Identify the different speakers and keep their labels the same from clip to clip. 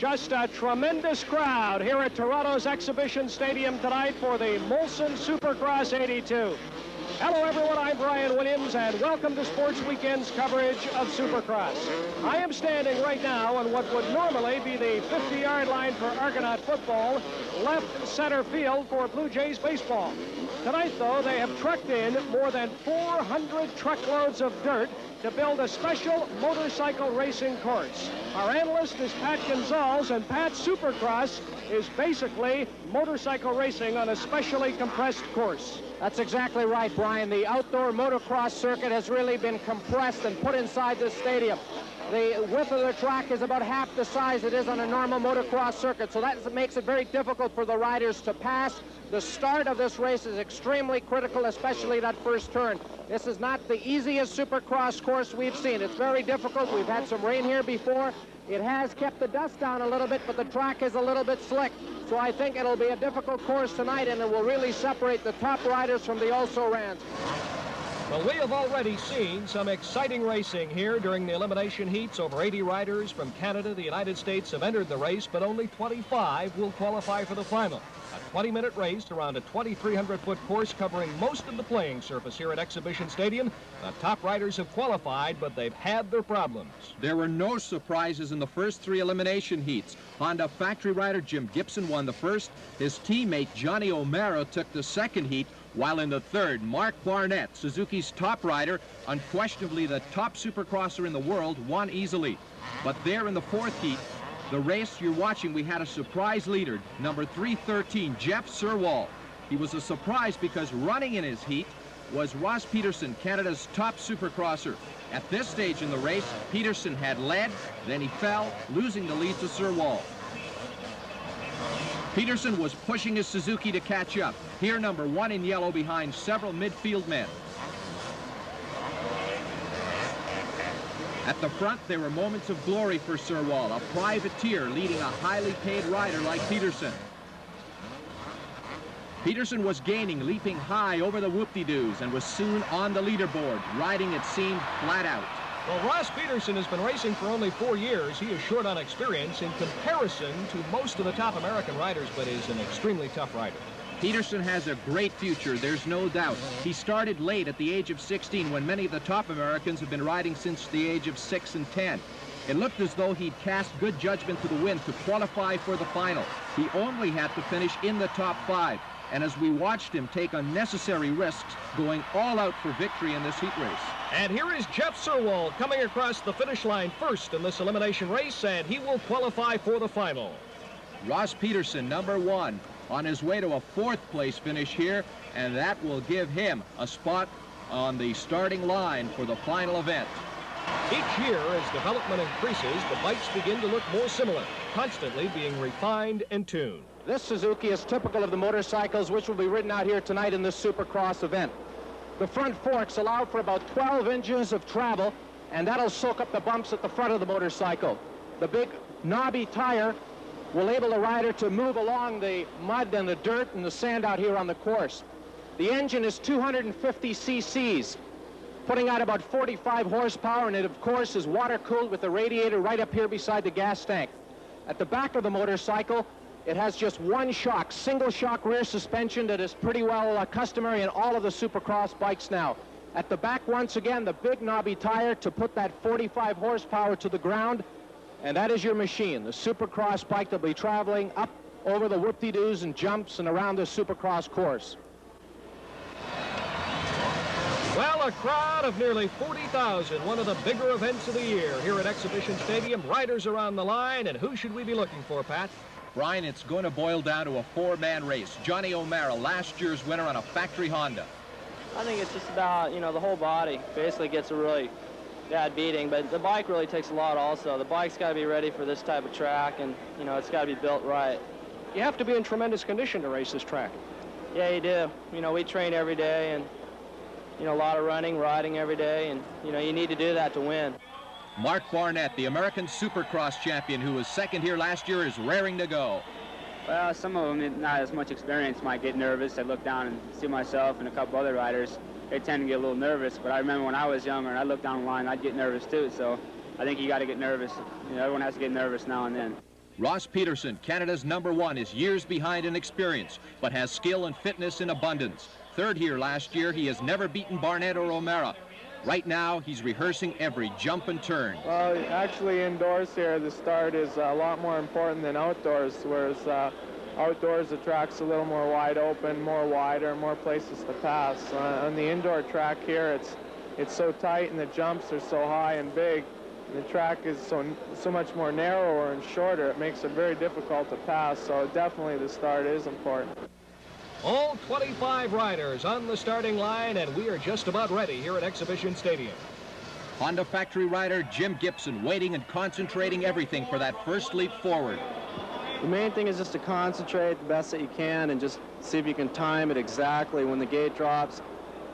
Speaker 1: Just a tremendous crowd here at Toronto's Exhibition Stadium tonight for the Molson Supercross 82. Hello everyone, I'm Brian Williams and welcome to Sports Weekend's coverage of Supercross. I am standing right now on what would normally be the 50-yard line for Argonaut football, left center field for Blue Jays baseball. Tonight, though, they have trucked in more than 400 truckloads of dirt to build a special motorcycle racing course. Our analyst is Pat Gonsalves, and Pat's Supercross is basically motorcycle racing on a specially compressed course.
Speaker 2: That's exactly right, Brian. The outdoor motocross circuit has really been compressed and put inside this stadium. The width of the track is about half the size it is on a normal motocross circuit, so that makes it very difficult for the riders to pass. The start of this race is extremely critical, especially that first turn. This is not the easiest Supercross course we've seen. It's very difficult. We've had some rain here before. It has kept the dust down a little bit, but the track is a little bit slick. So I think it'll be a difficult course tonight, and it will really separate the top riders from the also-rans.
Speaker 1: Well, we have already seen some exciting racing here during the elimination heats. Over 80 riders from Canada, the United States have entered the race, but only 25 will qualify for the final. A 20-minute race around a 2,300-foot course covering most of the playing surface here at Exhibition Stadium. The top riders have qualified, but they've had their problems.
Speaker 3: There were no surprises in the first three elimination heats. Honda factory rider Jim Gibson won the first. His teammate Johnny O'Mara took the second heat, while in the third, Mark Barnett, Suzuki's top rider, unquestionably the top supercrosser in the world, won easily. But there in the fourth heat, the race you're watching, we had a surprise leader, number 313, Jeff Surwall. He was a surprise because running in his heat was Ross Peterson, Canada's top supercrosser. At this stage in the race, Peterson had led, then he fell, losing the lead to Surwall. Peterson was pushing his Suzuki to catch up. Here, number 1 in yellow behind several midfield men. At the front, there were moments of glory for Surwall, a privateer leading a highly paid rider like Peterson. Peterson was gaining, leaping high over the whoop-de-doos, and was soon on the leaderboard, riding, it seemed, flat out.
Speaker 1: Well, Ross Peterson has been racing for only 4 years. He is short on experience in comparison to most of the top American riders, but is an extremely tough rider.
Speaker 3: Peterson has a great future, there's no doubt. He started late at the age of 16 when many of the top Americans have been riding since the age of 6 and 10. It looked as though he'd cast good judgment to the wind to qualify for the final. He only had to finish in the top 5. And as we watched him take unnecessary risks, going all out for victory in this heat race.
Speaker 1: And here is Jeff Surwall coming across the finish line first in this elimination race, and he will qualify for the final.
Speaker 3: Ross Peterson, number 1, on his way to a 4th place finish here, and that will give him a spot on the starting line for the final event.
Speaker 1: Each year, as development increases, the bikes begin to look more similar, constantly being refined and tuned.
Speaker 2: This Suzuki is typical of the motorcycles which will be ridden out here tonight in this Supercross event. The front forks allow for about 12 inches of travel, and that'll soak up the bumps at the front of the motorcycle. The big knobby tire will enable the rider to move along the mud and the dirt and the sand out here on the course. The engine is 250 cc's, putting out about 45 horsepower, and it, of course, is water-cooled with the radiator right up here beside the gas tank. At the back of the motorcycle, it has just one shock, single shock rear suspension that is pretty well customary in all of the Supercross bikes now. At the back, once again, the big knobby tire to put that 45 horsepower to the ground, and that is your machine, the Supercross bike that will be traveling up over the whoop-de-doos and jumps and around the Supercross course.
Speaker 1: Well, a crowd of nearly 40,000, one of the bigger events of the year here at Exhibition Stadium. Riders are on the line, and who should we be looking for, Pat?
Speaker 3: Brian, it's going to boil down to a 4-man race. Johnny O'Mara, last year's winner on a factory Honda.
Speaker 4: I think it's just about, the whole body basically gets a really bad beating, but the bike really takes a lot also. The bike's got to be ready for this type of track, and, it's got to be built right.
Speaker 1: You have to be in tremendous condition to race this track.
Speaker 4: Yeah, you do. We train every day, and, a lot of running, riding every day, and, you need to do that to win.
Speaker 3: Mark Barnett, the American Supercross champion who was second here last year, is raring to go.
Speaker 5: Well, some of them, not as much experience, might get nervous. I look down and see myself and a couple other riders. They tend to get a little nervous, but I remember when I was younger and I looked down the line, I'd get nervous too, so I think you got to get nervous. Everyone has to get nervous now and then.
Speaker 3: Ross Peterson, Canada's #1, is years behind in experience, but has skill and fitness in abundance. Third here last year, he has never beaten Barnett or O'Mara. Right now, he's rehearsing every jump and turn.
Speaker 6: Well, actually indoors here, the start is a lot more important than outdoors, whereas outdoors the track's a little more wide open, more wider, more places to pass. On the indoor track here, it's so tight and the jumps are so high and big. The track is so much more narrower and shorter. It makes it very difficult to pass, so definitely the start is important.
Speaker 1: All 25 riders on the starting line, and we are just about ready here at Exhibition Stadium.
Speaker 3: Honda factory rider Jim Gibson waiting and concentrating everything for that first leap forward.
Speaker 4: The main thing is just to concentrate the best that you can and just see if you can time it exactly when the gate drops,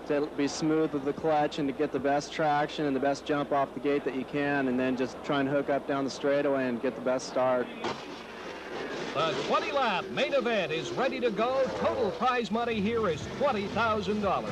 Speaker 4: to be smooth with the clutch and to get the best traction and the best jump off the gate that you can, and then just try and hook up down the straightaway and get the best start.
Speaker 1: The 20-lap main event is ready to go. Total prize money here is $20,000.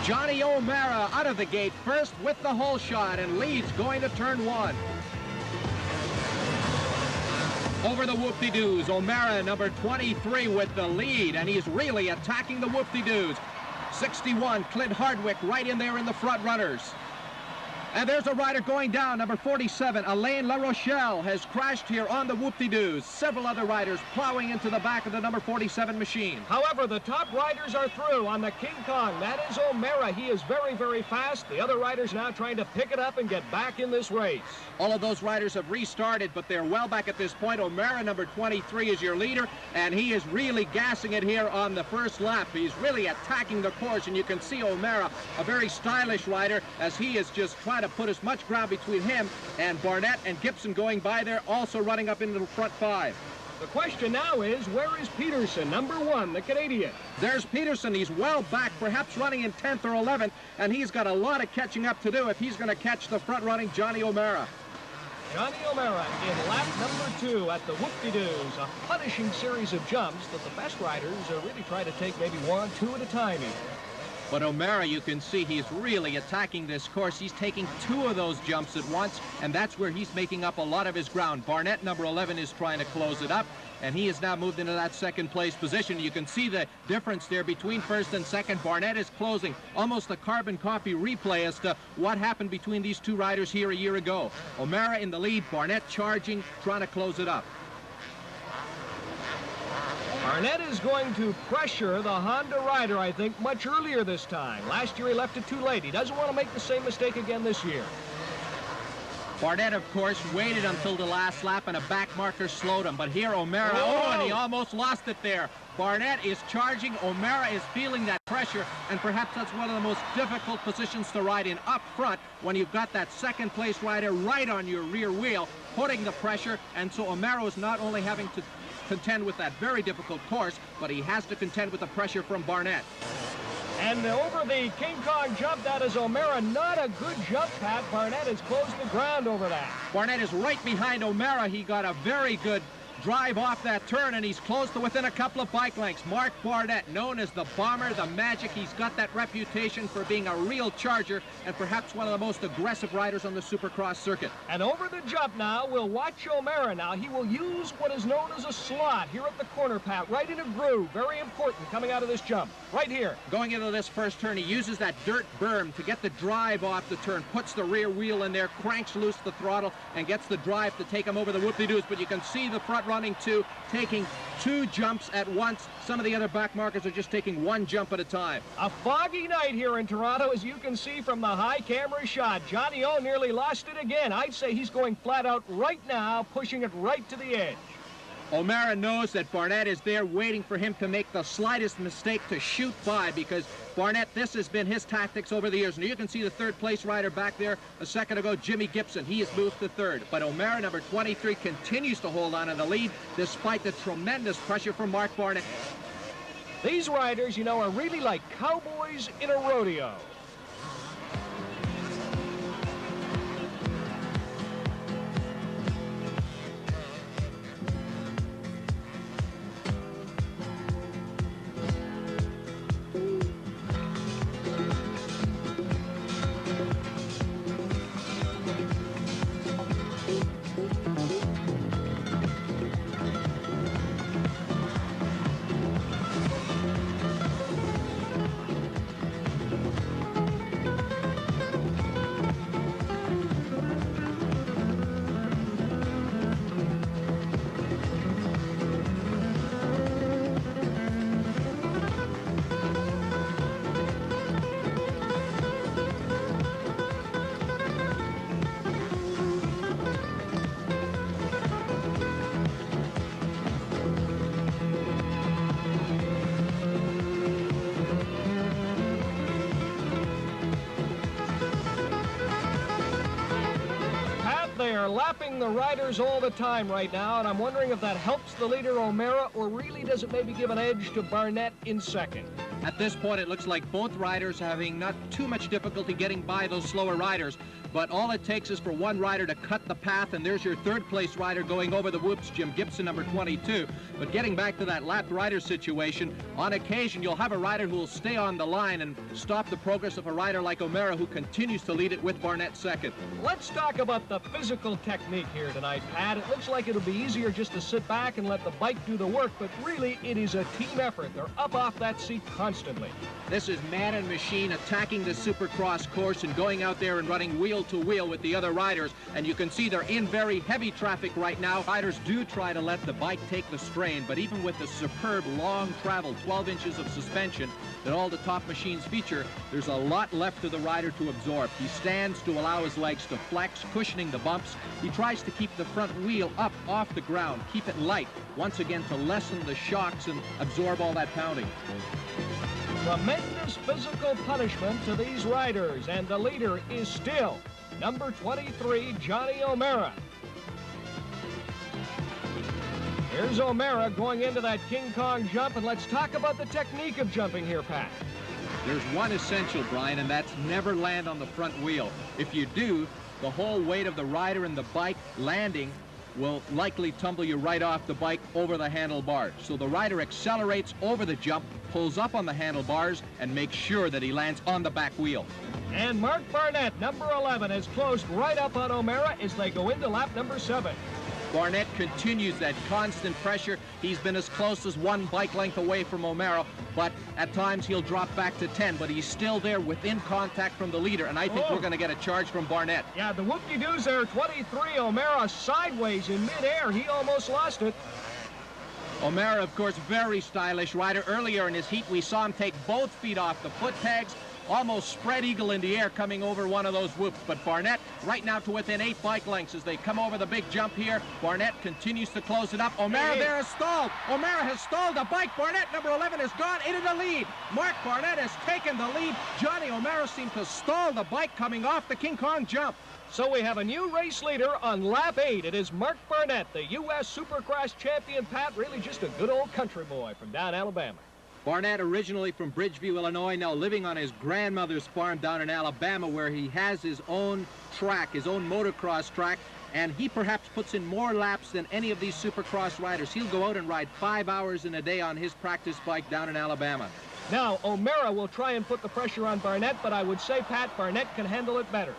Speaker 3: Johnny O'Mara out of the gate first with the hole shot and leads going to turn 1. Over the whoop-de-doos, O'Mara, number 23, with the lead, and he's really attacking the whoop-de-doos. 61, Clint Hardwick, right in there in the front runners. And there's a rider going down, number 47, Alain La Rochelle, has crashed here on the whoop-de-doos. Several other riders plowing into the back of the number 47 machine.
Speaker 1: However, the top riders are through on the King Kong. That is O'Mara. He is very, very fast. The other riders now trying to pick it up and get back in this race.
Speaker 3: All of those riders have restarted, but they're well back at this point. O'Mara, number 23, is your leader, and he is really gassing it here on the first lap. He's really attacking the course, and you can see O'Mara, a very stylish rider, as he is just trying to put as much ground between him and Barnett and Gibson going by there, also running up into the front 5.
Speaker 1: The question now is, where is Peterson, number 1, the Canadian?
Speaker 3: There's Peterson. He's well back, perhaps running in 10th or 11th, and he's got a lot of catching up to do if he's going to catch the front-running Johnny O'Mara.
Speaker 1: Johnny O'Mara in lap number 2 at the whoop-de-doos, a punishing series of jumps that the best riders are really trying to take maybe 1, 2 at a time here.
Speaker 3: But O'Mara, you can see he's really attacking this course. He's taking 2 of those jumps at once, and that's where he's making up a lot of his ground. Barnett, number 11, is trying to close it up, and he has now moved into that second-place position. You can see the difference there between first and second. Barnett is closing, almost a carbon copy replay as to what happened between these 2 riders here a year ago. O'Mara in the lead, Barnett charging, trying to close it up.
Speaker 1: Barnett is going to pressure the Honda rider, I think, much earlier this time. Last year he left it too late. He doesn't want to make the same mistake again this year.
Speaker 3: Barnett, of course, waited until the last lap, and a back marker slowed him. But here, O'Mara, and he almost lost it there. Barnett is charging. O'Mara is feeling that pressure, and perhaps that's one of the most difficult positions to ride in up front when you've got that second-place rider right on your rear wheel, putting the pressure. And so O'Mara is not only having to contend with that very difficult course, but he has to contend with the pressure from Barnett.
Speaker 1: And over the King Kong jump, that is O'Mara. Not a good jump, Pat. Barnett has closed the ground over that.
Speaker 3: Barnett is right behind O'Mara. He got a very good drive off that turn, and he's close to within a couple of bike lengths. Mark Barnett, known as the Bomber, the Magic. He's got that reputation for being a real charger and perhaps one of the most aggressive riders on the Supercross circuit.
Speaker 1: And over the jump now, we'll watch O'Mara now. He will use what is known as a slot here at the corner, Pat, right in a groove. Very important coming out of this jump, right here.
Speaker 3: Going into this first turn, he uses that dirt berm to get the drive off the turn, puts the rear wheel in there, cranks loose the throttle, and gets the drive to take him over the whoop-de-doos. But you can see the front running 2, taking 2 jumps at once. Some of the other back markers are just taking 1 jump at a time.
Speaker 1: A foggy night here in Toronto, as you can see from the high camera shot. Johnny O nearly lost it again. I'd say he's going flat out right now, pushing it right to the edge.
Speaker 3: O'Mara knows that Barnett is there waiting for him to make the slightest mistake to shoot by, because Barnett, this has been his tactics over the years. And you can see the third place rider back there a second ago, Jimmy Gibson. He has moved to third. But O'Mara, number 23, continues to hold on in the lead despite the tremendous pressure from Mark Barnett.
Speaker 1: These riders, you know, are really like cowboys in a rodeo. They are lapping the riders all the time right now, and I'm wondering if that helps the leader O'Mara, or really does it maybe give an edge to Barnett in second?
Speaker 3: At this point, it looks like both riders are having not too much difficulty getting by those slower riders, but all it takes is for one rider to cut the path, and there's your third place rider going over the whoops, Jim Gibson, number 22. But getting back to that lapped rider situation, on occasion you'll have a rider who will stay on the line and stop the progress of a rider like O'Mara, who continues to lead it with Barnett second.
Speaker 1: Let's talk about the physical technique here tonight, Pat. It looks like it'll be easier just to sit back and let the bike do the work, but really it is a team effort. They're up off that seat constantly.
Speaker 3: This is man and machine attacking the Supercross course and going out there and running wheel to wheel with the other riders. And you can see they're in very heavy traffic right now. Riders do try to let the bike take the strain, but even with the superb long travel, 12 inches of suspension that all the top machines feature, there's a lot left to the rider to absorb. He stands to allow his legs to flex, cushioning the bumps. He tries to keep the front wheel up off the ground, keep it light, once again to lessen the shocks and absorb all that pounding.
Speaker 1: Tremendous physical punishment to these riders, and the leader is still number 23, Johnny O'Mara. Here's O'Mara going into that King Kong jump, and let's talk about the technique of jumping here, Pat.
Speaker 3: There's one essential, Brian, and that's never land on the front wheel. If you do, the whole weight of the rider and the bike landing will likely tumble you right off the bike over the handlebars. So the rider accelerates over the jump, pulls up on the handlebars, and makes sure that he lands on the back wheel.
Speaker 1: And Mark Barnett, number 11, is closed right up on O'Mara as they go into lap number 7.
Speaker 3: Barnett continues that constant pressure. He's been as close as one bike length away from O'Mara, but at times he'll drop back to 10, but he's still there within contact from the leader, and I think we're going to get a charge from Barnett.
Speaker 1: Yeah, the whoop-de-doos there, 23, O'Mara sideways in midair. He almost lost it.
Speaker 3: O'Mara, of course, very stylish rider. Earlier in his heat, we saw him take both feet off the foot pegs, almost spread eagle in the air coming over one of those whoops. But Barnett right now to within 8 bike lengths as they come over the big jump here. Barnett continues to close it up. O'Mara there has stalled. O'Mara has stalled the bike. Barnett, number 11, has gone into the lead. Mark Barnett has taken the lead. Johnny O'Mara seemed to stall the bike coming off the King Kong jump.
Speaker 1: So we have a new race leader on lap 8. It is Mark Barnett, the U.S. Supercross champion. Pat, really just a good old country boy from down Alabama.
Speaker 3: Barnett, originally from Bridgeview, Illinois, now living on his grandmother's farm down in Alabama, where he has his own track, his own motocross track, and he perhaps puts in more laps than any of these Supercross riders. He'll go out and ride 5 hours in a day on his practice bike down in Alabama.
Speaker 1: Now, O'Mara will try and put the pressure on Barnett, but I would say, Pat, Barnett can handle it better.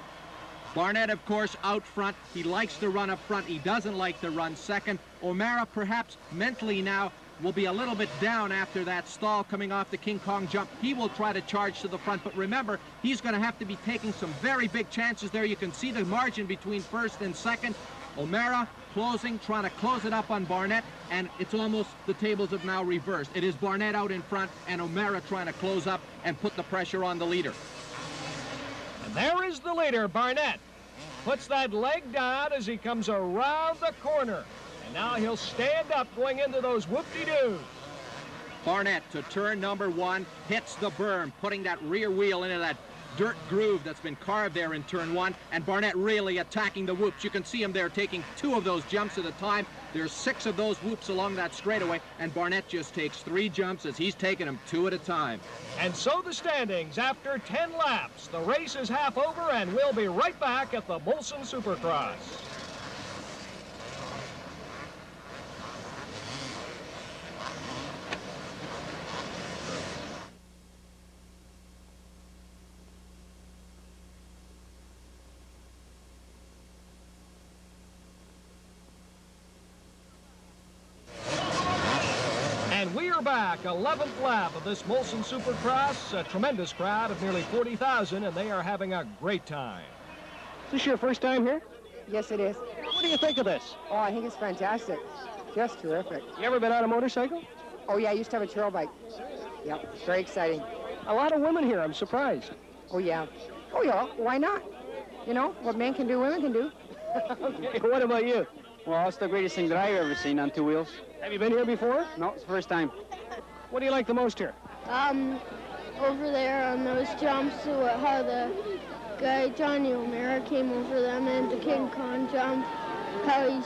Speaker 3: Barnett, of course, out front. He likes to run up front. He doesn't like to run second. O'Mara, perhaps mentally now, will be a little bit down after that stall coming off the King Kong jump. He will try to charge to the front, but remember, he's going to have to be taking some very big chances there. You can see the margin between first and second. O'Mara closing, trying to close it up on Barnett, and it's almost the tables have now reversed. It is Barnett out in front, and O'Mara trying to close up and put the pressure on the leader.
Speaker 1: And there is the leader, Barnett. Puts that leg down as he comes around the corner. And now he'll stand up going into those whoop-de-doos.
Speaker 3: Barnett to turn number 1, hits the berm, putting that rear wheel into that dirt groove that's been carved there in turn 1, and Barnett really attacking the whoops. You can see him there taking 2 of those jumps at a time. There's 6 of those whoops along that straightaway, and Barnett just takes 3 jumps as he's taking them 2 at a time.
Speaker 1: And so the standings after 10 laps. The race is half over, and we'll be right back at the Molson Supercross. We're back, 11th lap of this Molson Supercross, a tremendous crowd of nearly 40,000, and they are having a great time. Is this your first time here?
Speaker 7: Yes, it is.
Speaker 1: What do you think of this?
Speaker 7: Oh, I think it's fantastic. Just terrific.
Speaker 1: You ever been on a motorcycle?
Speaker 7: Oh, yeah, I used to have a trail bike. Yep, very exciting.
Speaker 1: A lot of women here, I'm surprised.
Speaker 7: Oh, yeah. Oh, yeah, why not? You know, what men can do, women can do.
Speaker 1: Okay, what about you?
Speaker 8: Well, it's the greatest thing that I've ever seen on 2 wheels.
Speaker 1: Have you been here before?
Speaker 8: No, it's the first time.
Speaker 1: What do you like the most here?
Speaker 9: Over there on those jumps, how the guy Johnny O'Mara came over them and the King Kong jump, how he's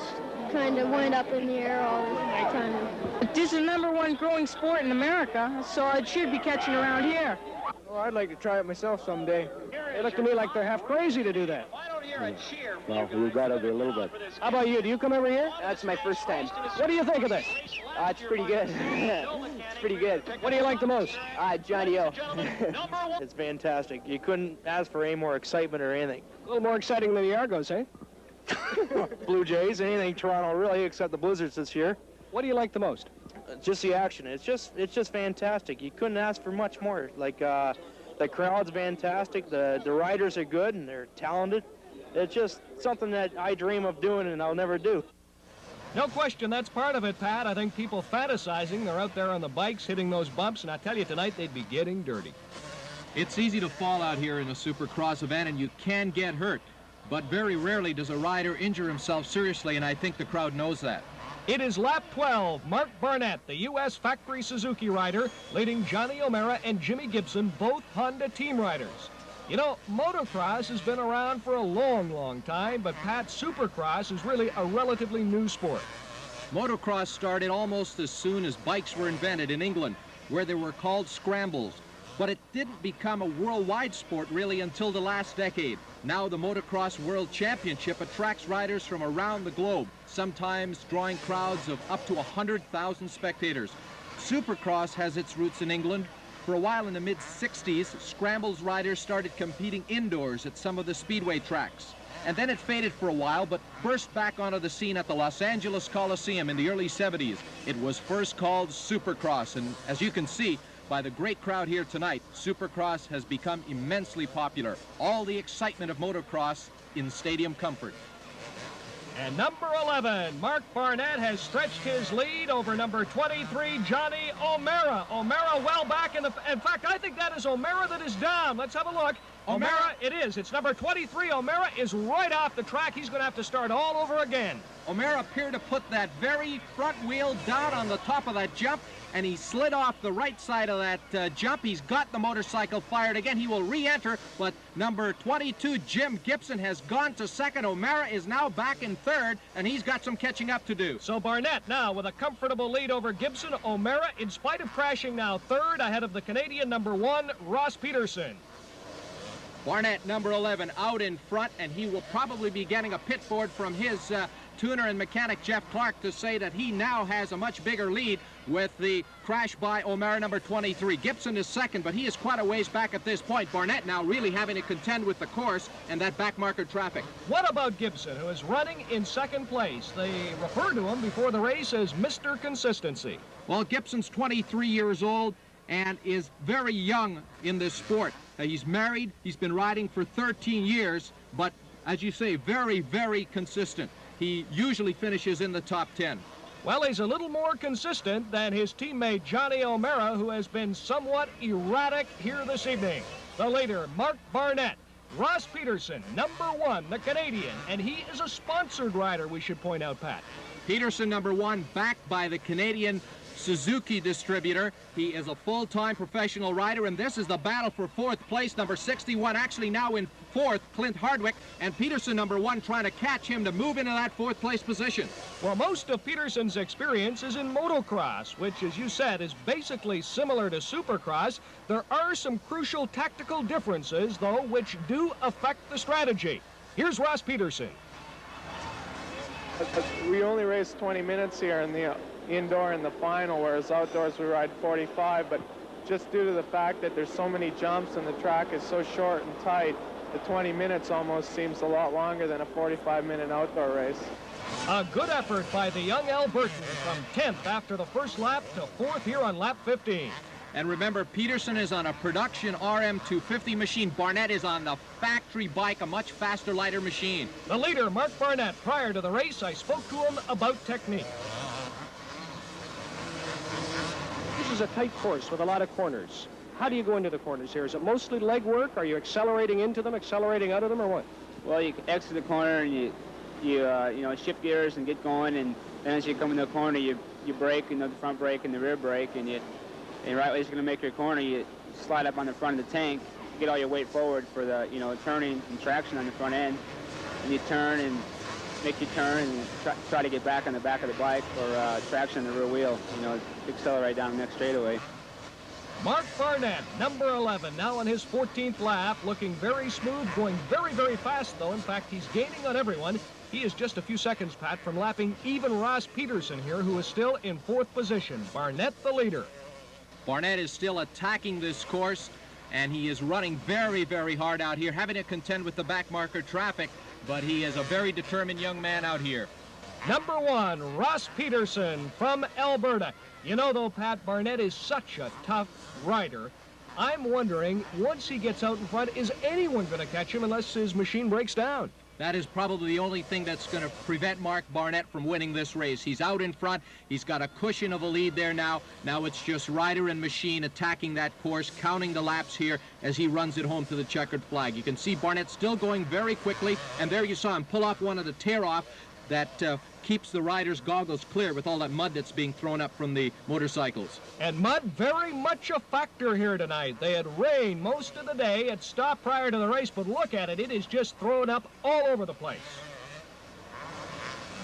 Speaker 9: kind of went up in the air all the time.
Speaker 10: This is the #1 growing sport in America, so it should be catching around here.
Speaker 6: Oh, I'd like to try it myself someday.
Speaker 1: They look to me like they're half crazy to do that.
Speaker 4: Well, we got to be a little bit.
Speaker 1: How about you? Do you come every year?
Speaker 7: That's my first time.
Speaker 1: What do you think of this?
Speaker 7: It's pretty good. It's pretty good.
Speaker 1: What do you like the most?
Speaker 7: Johnny O.
Speaker 6: It's fantastic. You couldn't ask for any more excitement or anything.
Speaker 1: A little more exciting than the Argos, eh?
Speaker 6: Blue Jays, anything Toronto really, except the Blizzards this year.
Speaker 1: What do you like the most?
Speaker 6: Just the action. It's just fantastic. You couldn't ask for much more. Like the crowd's fantastic. The riders are good and they're talented. It's just something that I dream of doing and I'll never do.
Speaker 1: No question, that's part of it, Pat. I think people fantasizing, they're out there on the bikes hitting those bumps, and I tell you tonight they'd be getting dirty.
Speaker 3: It's easy to fall out here in a Supercross event, and you can get hurt. But very rarely does a rider injure himself seriously, and I think the crowd knows that.
Speaker 1: It is lap 12. Mark Barnett, the U.S. factory Suzuki rider, leading Johnny O'Mara and Jimmy Gibson, both Honda team riders. You know, motocross has been around for a long, long time, but Pat, Supercross is really a relatively new sport.
Speaker 3: Motocross started almost as soon as bikes were invented in England, where they were called scrambles. But it didn't become a worldwide sport really until the last decade. Now the Motocross World Championship attracts riders from around the globe, sometimes drawing crowds of up to 100,000 spectators. Supercross has its roots in England. For a while in the mid-60s, scrambles riders started competing indoors at some of the speedway tracks. And then it faded for a while, but burst back onto the scene at the Los Angeles Coliseum in the early 70s. It was first called Supercross, and as you can see, by the great crowd here tonight, Supercross has become immensely popular. All the excitement of motocross in stadium comfort.
Speaker 1: And number 11, Mark Barnett has stretched his lead over number 23, Johnny O'Mara. O'Mara well back in fact, I think that is O'Mara that is down. Let's have a look. O'Mara, it is. It's number 23. O'Mara is right off the track. He's going to have to start all over again.
Speaker 3: O'Mara appeared to put that very front wheel down on the top of that jump, and he slid off the right side of that jump. He's got the motorcycle fired again. He will re-enter, but number 22, Jim Gibson, has gone to second. O'Mara is now back in third, and he's got some catching up to do.
Speaker 1: So Barnett now with a comfortable lead over Gibson. O'Mara, in spite of crashing, now third ahead of the Canadian number 1, Ross Peterson.
Speaker 3: Barnett, number 11, out in front, and he will probably be getting a pit board from his tuner and mechanic Jeff Clark to say that he now has a much bigger lead with the crash by O'Mara, number 23. Gibson is second, but he is quite a ways back at this point. Barnett now really having to contend with the course and that backmarker traffic.
Speaker 1: What about Gibson, who is running in second place? They refer to him before the race as Mr. Consistency.
Speaker 3: Well, Gibson's 23 years old and is very young in this sport. He's married, he's been riding for 13 years, but as you say, very, very consistent. He usually finishes in the top 10.
Speaker 1: Well, he's a little more consistent than his teammate Johnny O'Mara, who has been somewhat erratic here this evening. The leader, Mark Barnett. Ross Peterson, number 1, the Canadian, and he is a sponsored rider, we should point out, Pat.
Speaker 3: Peterson, number 1, backed by the Canadian Suzuki distributor. He is a full-time professional rider, and this is the battle for 4th place. Number 61 actually now in 4th, Clint Hardwick, and Peterson, number 1, trying to catch him to move into that 4th place position.
Speaker 1: Well, most of Peterson's experience is in motocross, which, as you said, is basically similar to Supercross. There are some crucial tactical differences, though, which do affect the strategy. Here's Ross Peterson.
Speaker 6: We only race 20 minutes here in the indoor in the final, whereas outdoors we ride 45, but just due to the fact that there's so many jumps and the track is so short and tight, the 20 minutes almost seems a lot longer than a 45-minute outdoor race.
Speaker 1: A good effort by the young Albertan from 10th after the first lap to 4th here on lap 15.
Speaker 3: And remember, Peterson is on a production RM250 machine. Barnett is on the factory bike, a much faster, lighter machine.
Speaker 1: The leader, Mark Barnett. Prior to the race, I spoke to him about technique. This is a tight course with a lot of corners. How do you go into the corners here? Is it mostly leg work? Are you accelerating into them, accelerating out of them, or what?
Speaker 5: Well, you exit the corner and you shift gears and get going, and then as you come into the corner, you brake, the front brake and the rear brake, and right as you're going to make your corner, you slide up on the front of the tank, get all your weight forward for the turning and traction on the front end, and you turn and make your turn and try to get back on the back of the bike for traction on the rear wheel, accelerate down the next straightaway.
Speaker 1: Mark Barnett, number 11, now on his 14th lap, looking very smooth, going very, very fast, though. In fact, he's gaining on everyone. He is just a few seconds, Pat, from lapping even Ross Peterson here, who is still in 4th position. Barnett, the leader.
Speaker 3: Barnett is still attacking this course, and he is running very, very hard out here, having to contend with the back marker traffic, but he is a very determined young man out here.
Speaker 1: Number 1, Ross Peterson from Alberta. You know, though, Pat, Barnett is such a tough rider. I'm wondering, once he gets out in front, is anyone going to catch him unless his machine breaks down?
Speaker 3: That is probably the only thing that's going to prevent Mark Barnett from winning this race. He's out in front. He's got a cushion of a lead there now. Now it's just rider and machine attacking that course, counting the laps here as he runs it home to the checkered flag. You can see Barnett still going very quickly, and there you saw him pull off one of the tear-off that keeps the rider's goggles clear with all that mud that's being thrown up from the motorcycles.
Speaker 1: And mud very much a factor here tonight. They had rained most of the day. It stopped prior to the race, but look at it. It is just thrown up all over the place.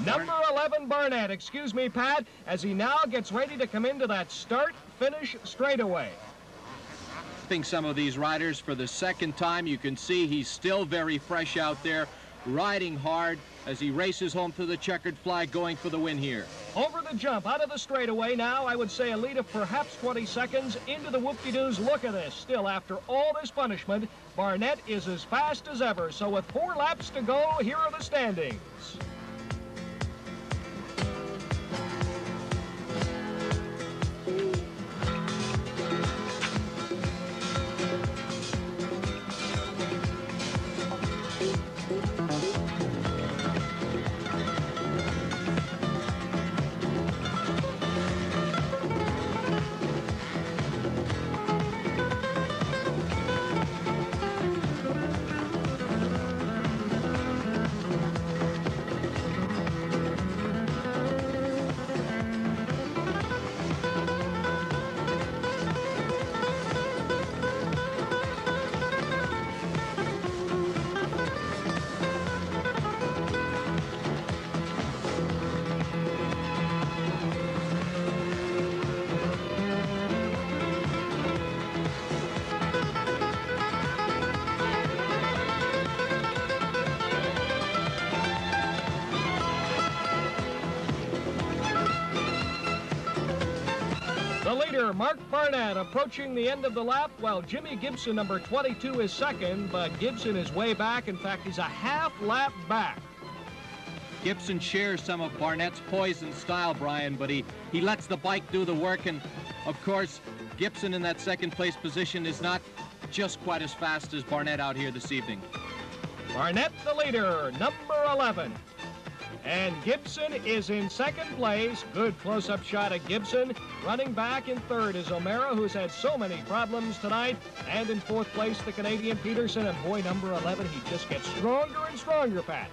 Speaker 1: Number 11, Barnett, excuse me, Pat, as he now gets ready to come into that start-finish straightaway.
Speaker 3: I think some of these riders for the second time, you can see he's still very fresh out there, riding hard as he races home to the checkered flag, going for the win here.
Speaker 1: Over the jump, out of the straightaway now, I would say a lead of perhaps 20 seconds into the whoop-de-doos. Look at this. Still, after all this punishment, Barnett is as fast as ever. So with 4 laps to go, here are the standings. Mark Barnett approaching the end of the lap, while Jimmy Gibson, number 22, is second, but Gibson is way back. In fact, he's a half lap back.
Speaker 3: Gibson shares some of Barnett's poison style, Brian, but he lets the bike do the work, and of course, Gibson in that second place position is not just quite as fast as Barnett out here this evening.
Speaker 1: Barnett the leader, number 11. And Gibson is in second place. Good close-up shot of Gibson. Running back in third is O'Mara, who's had so many problems tonight. And in 4th place, the Canadian Peterson. And boy, number 11, he just gets stronger and stronger, Pat.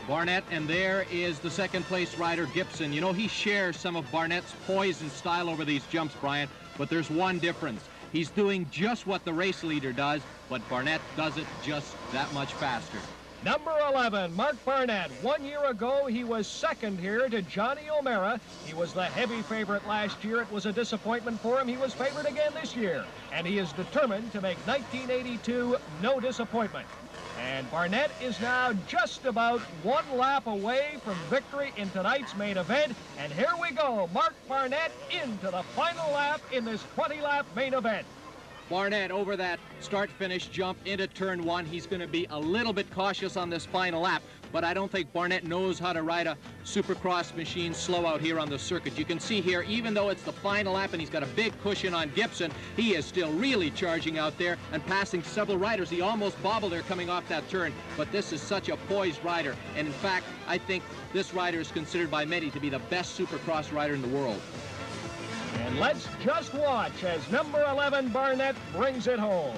Speaker 3: Barnett, and there is the second place rider, Gibson. You know, he shares some of Barnett's poise and style over these jumps, Brian, but there's one difference. He's doing just what the race leader does, but Barnett does it just that much faster.
Speaker 1: Number 11, Mark Barnett. 1 year ago, he was second here to Johnny O'Mara. He was the heavy favorite last year. It was a disappointment for him. He was favored again this year, and he is determined to make 1982 no disappointment. And Barnett is now just about 1 lap away from victory in tonight's main event. And here we go, Mark Barnett into the final lap in this 20-lap main event.
Speaker 3: Barnett over that start-finish jump into turn 1. He's going to be a little bit cautious on this final lap, but I don't think Barnett knows how to ride a Supercross machine slow out here on the circuit. You can see here, even though it's the final lap and he's got a big cushion on Gibson, he is still really charging out there and passing several riders. He almost bobbled there coming off that turn, but this is such a poised rider. And in fact, I think this rider is considered by many to be the best Supercross rider in the world.
Speaker 1: And let's just watch as number 11 Barnett brings it home.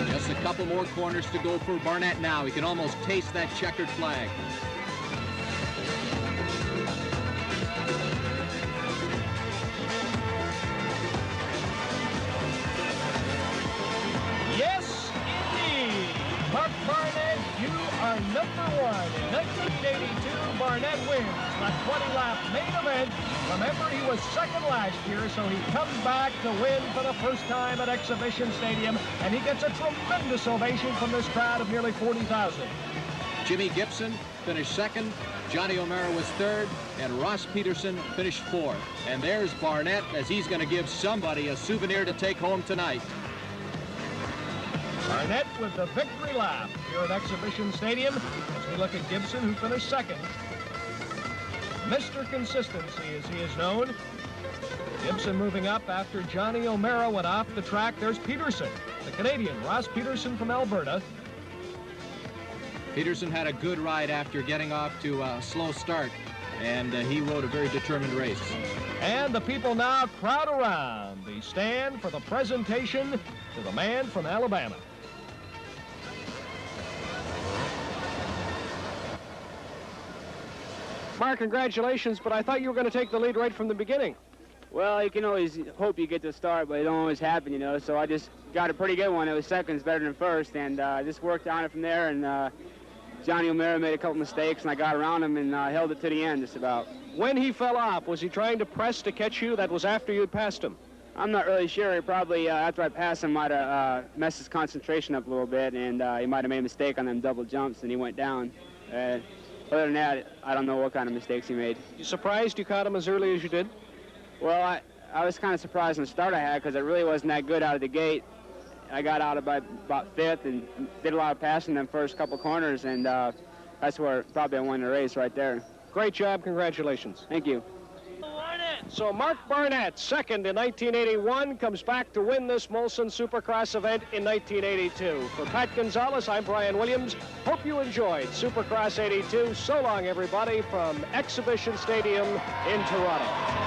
Speaker 3: Just a couple more corners to go for Barnett now. He can almost taste that checkered flag.
Speaker 1: Mark Barnett, you are number 1. In 1982, Barnett wins the 20-lap main event. Remember, he was second last year, so he comes back to win for the first time at Exhibition Stadium, and he gets a tremendous ovation from this crowd of nearly 40,000.
Speaker 3: Jimmy Gibson finished second, Johnny O'Mara was third, and Ross Peterson finished fourth. And there's Barnett, as he's going to give somebody a souvenir to take home tonight.
Speaker 1: Barnett with the victory lap here at Exhibition Stadium as we look at Gibson, who finished second. Mr. Consistency, as he is known. Gibson moving up after Johnny O'Mara went off the track. There's Peterson, the Canadian, Ross Peterson from Alberta.
Speaker 3: Peterson had a good ride after getting off to a slow start, and he rode a very determined race.
Speaker 1: And the people now crowd around the stand for the presentation to the man from Alabama. Mark, congratulations, but I thought you were going to take the lead right from the beginning.
Speaker 5: Well, you can always hope you get to start, but it don't always happen, you know, so I just got a pretty good one. It was seconds better than first, and just worked on it from there, and Johnny O'Mara made a couple mistakes, and I got around him and held it to the end just about.
Speaker 1: When he fell off, was he trying to press to catch you? That was after you'd passed him.
Speaker 5: I'm not really sure. He probably, after I passed him, might have messed his concentration up a little bit, and he might have made a mistake on them double jumps, and he went down. Other than that, I don't know what kind of mistakes he made.
Speaker 1: You surprised you caught him as early as you did?
Speaker 5: Well, I was kind of surprised in the start I had because it really wasn't that good out of the gate. I got out about 5th and did a lot of passing them first couple corners, and that's where probably I won the race right there.
Speaker 1: Great job. Congratulations.
Speaker 5: Thank you.
Speaker 1: So Mark Barnett, second in 1981, comes back to win this Molson Supercross event in 1982. For Pat Gonsalves, I'm Brian Williams. Hope you enjoyed Supercross 82. So long, everybody, from Exhibition Stadium in Toronto.